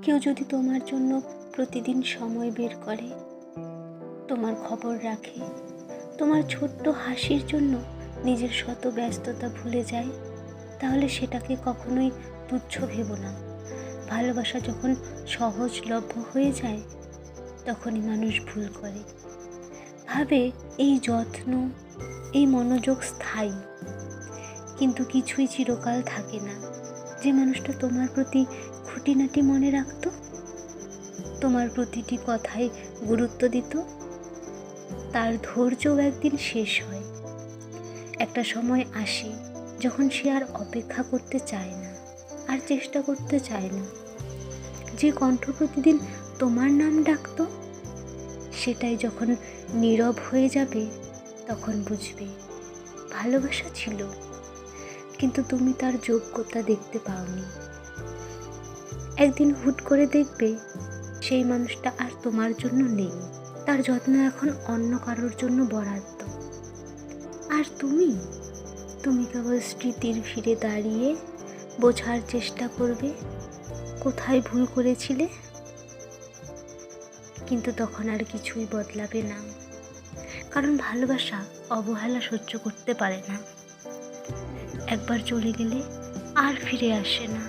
কেউ যদি তোমার জন্য প্রতিদিন সময় বের করে, তোমার খবর রাখে, তোমার ছোট্ট হাসির জন্য নিজের শত ব্যস্ততা ভুলে যায়, তাহলে সেটাকে কখনোই তুচ্ছ ভেবো না। ভালোবাসা যখন সহজলভ্য হয়ে যায়, তখনই মানুষ ভুল করে, ভাবে এই যত্ন, এই মনোযোগ স্থায়ী। কিন্তু কিছুই চিরকাল থাকে না। যে মানুষটা তোমার প্রতি খুঁটিনাটি মনে রাখত, তোমার প্রতিটি কথায় গুরুত্ব দিত, তার ধৈর্যও একদিন শেষ হয়। একটা সময় আসে যখন সে আর অপেক্ষা করতে চায় না, আর চেষ্টা করতে চায় না। যে কণ্ঠ প্রতিদিন তোমার নাম ডাকতো, সেটাই যখন নীরব হয়ে যাবে, তখন বুঝবে ভালোবাসা ছিল, কিন্তু তুমি তার যোগ্যতা দেখতে পাওনি। একদিন হুট করে দেখবে সেই মানুষটা আর তোমার জন্য নেই, তার যত্ন এখন অন্য কারোর জন্য বরাদ্দ। আর তুমি কেবল স্মৃতির ভিড়ে দাঁড়িয়ে বোঝার চেষ্টা করবে কোথায় ভুল করেছিলে। কিন্তু তখন আর কিছুই বদলাবে না, কারণ ভালোবাসা অবহেলা সহ্য করতে পারে না। একবার চলে গেলে আর ফিরে আসে না।